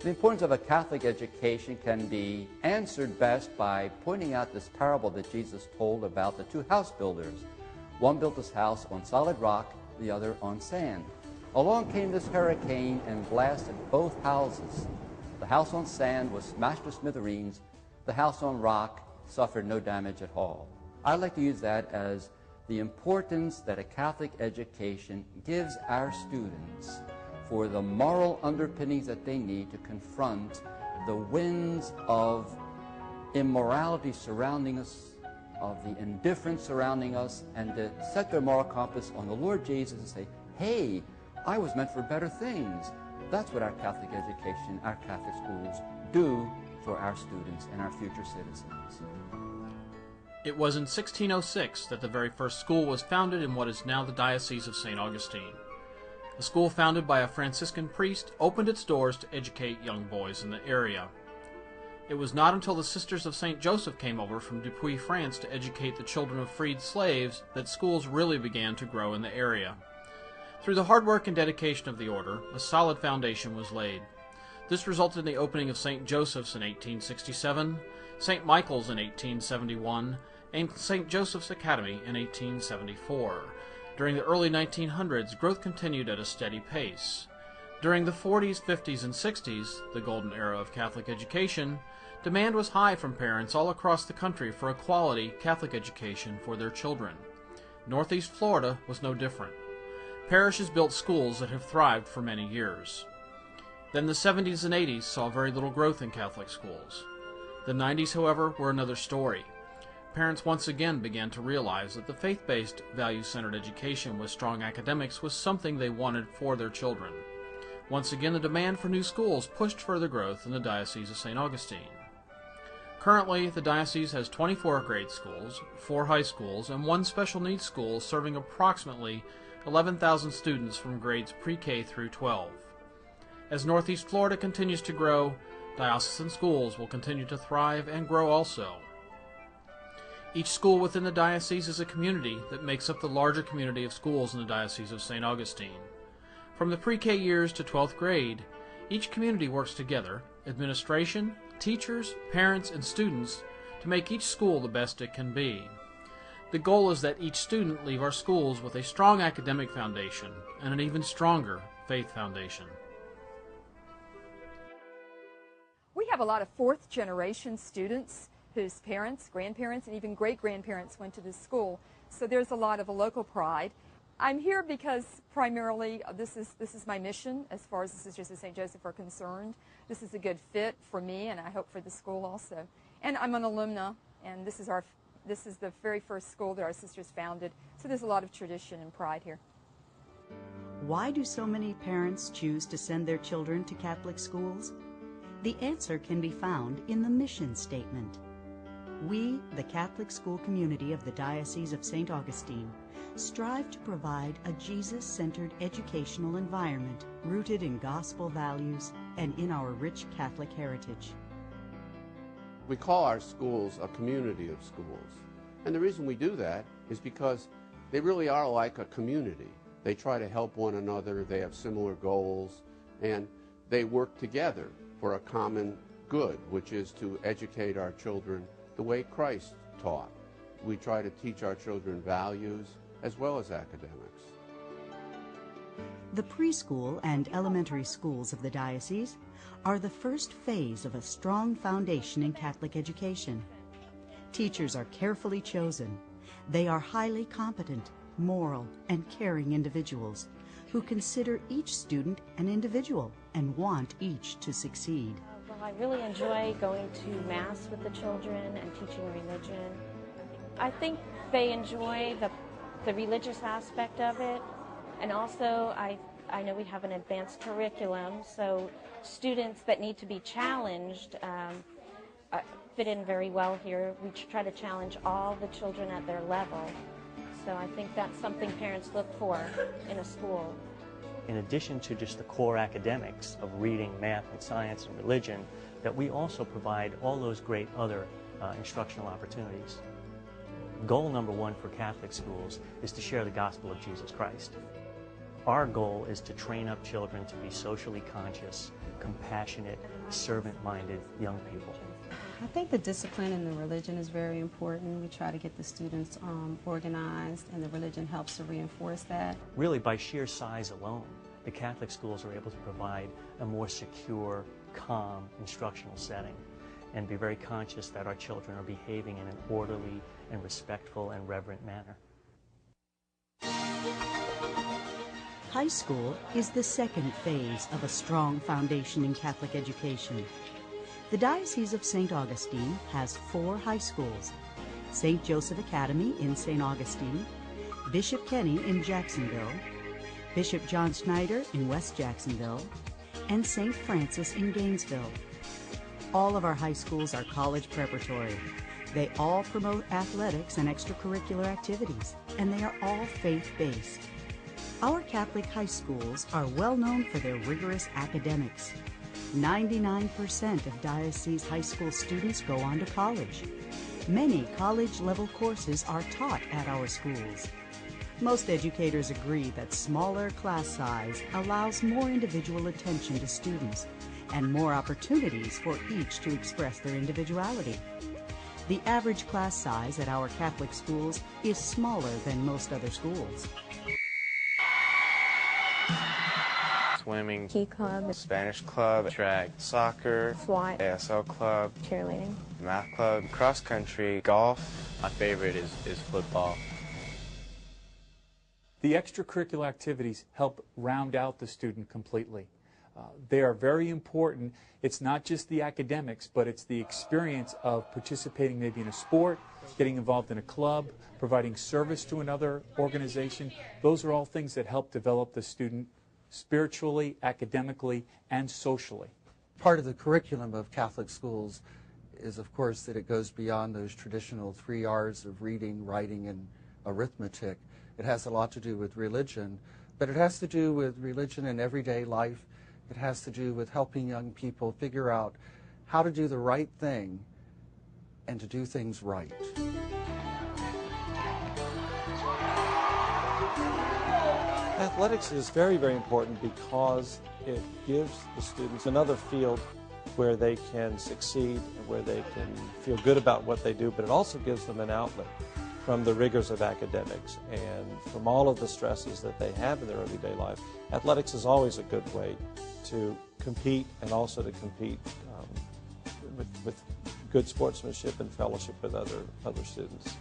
The importance of a Catholic education can be answered best by pointing out this parable that Jesus told about the two house builders. One built his house on solid rock, the other on sand. Along came this hurricane and blasted both houses. The house on sand was smashed to smithereens. The house on rock suffered no damage at all. I like to use that as the importance that a Catholic education gives our students for the moral underpinnings that they need to confront the winds of immorality surrounding us, of the indifference surrounding us, and to set their moral compass on the Lord Jesus and say, hey, I was meant for better things. That's what our Catholic education, our Catholic schools do for our students and our future citizens. It was in 1606 that the very first school was founded in what is now the Diocese of St. Augustine. A school founded by a Franciscan priest opened its doors to educate young boys in the area. It was not until the Sisters of St. Joseph came over from Dupuy, France to educate the children of freed slaves that schools really began to grow in the area. Through the hard work and dedication of the order, a solid foundation was laid. This resulted in the opening of St. Joseph's in 1867, St. Michael's in 1871, and St. Joseph's Academy in 1874. During the early 1900s, growth continued at a steady pace. During the 40s, 50s, and 60s, the golden era of Catholic education, demand was high from parents all across the country for a quality Catholic education for their children. Northeast Florida was no different. Parishes built schools that have thrived for many years. Then the 70s and 80s saw very little growth in Catholic schools. The 90s, however, were another story. Parents once again began to realize that the faith-based, value-centered education with strong academics was something they wanted for their children. Once again, the demand for new schools pushed further growth in the Diocese of St. Augustine. Currently, the diocese has 24 grade schools, 4 high schools, and 1 special needs school serving approximately 11,000 students from grades pre-K through 12. As Northeast Florida continues to grow, diocesan schools will continue to thrive and grow also. Each school within the diocese is a community that makes up the larger community of schools in the Diocese of St. Augustine. From the pre-K years to 12th grade, each community works together, administration, teachers, parents, and students, to make each school the best it can be. The goal is that each student leave our schools with a strong academic foundation and an even stronger faith foundation. We have a lot of fourth-generation students whose parents, grandparents, and even great-grandparents went to this school, so there's a lot of local pride. I'm here because primarily this is my mission as far as the Sisters of St. Joseph are concerned. This is a good fit for me, and I hope for the school also. And I'm an alumna, and this is the very first school that our sisters founded, so there's a lot of tradition and pride here. Why do so many parents choose to send their children to Catholic schools? The answer can be found in the mission statement. We, the Catholic school community of the Diocese of St. Augustine, strive to provide a Jesus-centered educational environment rooted in gospel values and in our rich Catholic heritage. We call our schools a community of schools. And the reason we do that is because they really are like a community. They try to help one another, they have similar goals, and they work together for a common good, which is to educate our children the way Christ taught. We try to teach our children values as well as academics. The preschool and elementary schools of the diocese are the first phase of a strong foundation in Catholic education. Teachers are carefully chosen. They are highly competent, moral, and caring individuals who consider each student an individual and want each to succeed. Well, I really enjoy going to Mass with the children and teaching religion. I think they enjoy the religious aspect of it, and also I know we have an advanced curriculum, so students that need to be challenged fit in very well here. We try to challenge all the children at their level, so I think that's something parents look for in a school. In addition to just the core academics of reading, math, and science and religion, that we also provide all those great other instructional opportunities. Goal number one for Catholic schools is to share the gospel of Jesus Christ. Our goal is to train up children to be socially conscious, compassionate, servant-minded young people. I think the discipline in the religion is very important. We try to get the students organized, and the religion helps to reinforce that. Really, by sheer size alone, the Catholic schools are able to provide a more secure, calm instructional setting and be very conscious that our children are behaving in an orderly and respectful and reverent manner. High school is the second phase of a strong foundation in Catholic education. The Diocese of St. Augustine has 4 high schools: St. Joseph Academy in St. Augustine, Bishop Kenny in Jacksonville, Bishop John Schneider in West Jacksonville, and St. Francis in Gainesville. All of our high schools are college preparatory. They all promote athletics and extracurricular activities, and they are all faith-based. Our Catholic high schools are well known for their rigorous academics. 99% of Diocese high school students go on to college. Many college-level courses are taught at our schools. Most educators agree that smaller class size allows more individual attention to students and more opportunities for each to express their individuality. The average class size at our Catholic schools is smaller than most other schools. Swimming, Key club, Spanish club, track, soccer, SWAT, ASL club, cheerleading, math club, cross country, golf. My favorite is football. The extracurricular activities help round out the student completely. They are very important. It's not just the academics, but it's the experience of participating maybe in a sport, getting involved in a club, providing service to another organization. Those are all things that help develop the student spiritually, academically, and socially. Part of the curriculum of Catholic schools is, of course, that it goes beyond those traditional 3 R's of reading, writing, and arithmetic. It has a lot to do with religion, but it has to do with religion in everyday life. It has to do with helping young people figure out how to do the right thing and to do things right. Athletics is very, very important because it gives the students another field where they can succeed and where they can feel good about what they do, but it also gives them an outlet from the rigors of academics and from all of the stresses that they have in their everyday life. Athletics is always a good way to compete and also to compete with good sportsmanship and fellowship with other students.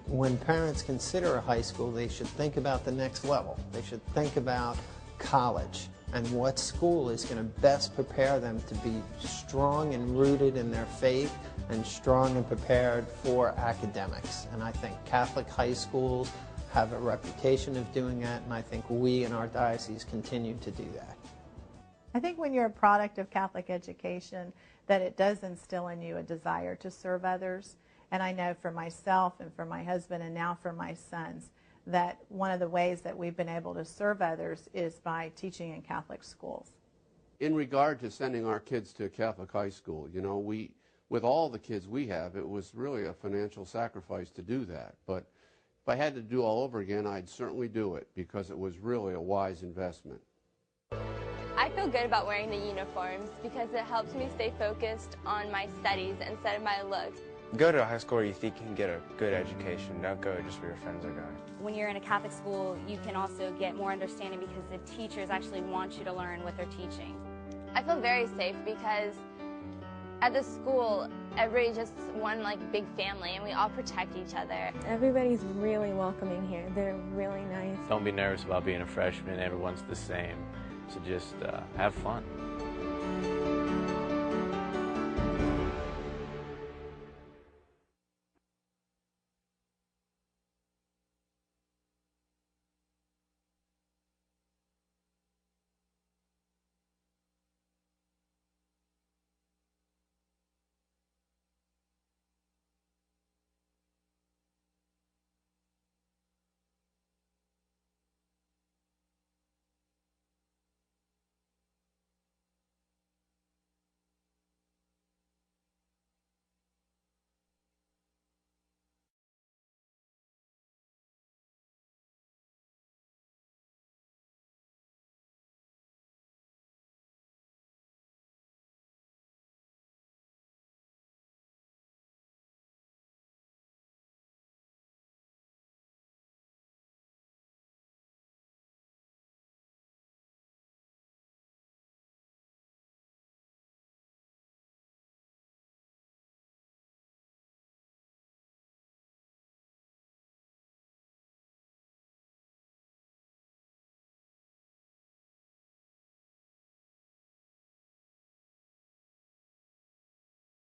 When parents consider a high school, they should think about the next level. They should think about college and what school is going to best prepare them to be strong and rooted in their faith and strong and prepared for academics. And I think Catholic high schools have a reputation of doing that, and I think we in our diocese continue to do that. I think when you're a product of Catholic education, that it does instill in you a desire to serve others. And I know for myself and for my husband and now for my sons that one of the ways that we've been able to serve others is by teaching in Catholic schools. In regard to sending our kids to Catholic high school, you know, with all the kids we have, it was really a financial sacrifice to do that. But if I had to do all over again, I'd certainly do it because it was really a wise investment. I feel good about wearing the uniforms because it helps me stay focused on my studies instead of my looks. Go to a high school where you think you can get a good education. Don't go just where your friends are going. When you're in a Catholic school, you can also get more understanding because the teachers actually want you to learn what they're teaching. I feel very safe because at the school, everybody's just one big family and we all protect each other. Everybody's really welcoming here. They're really nice. Don't be nervous about being a freshman. Everyone's the same. So just have fun.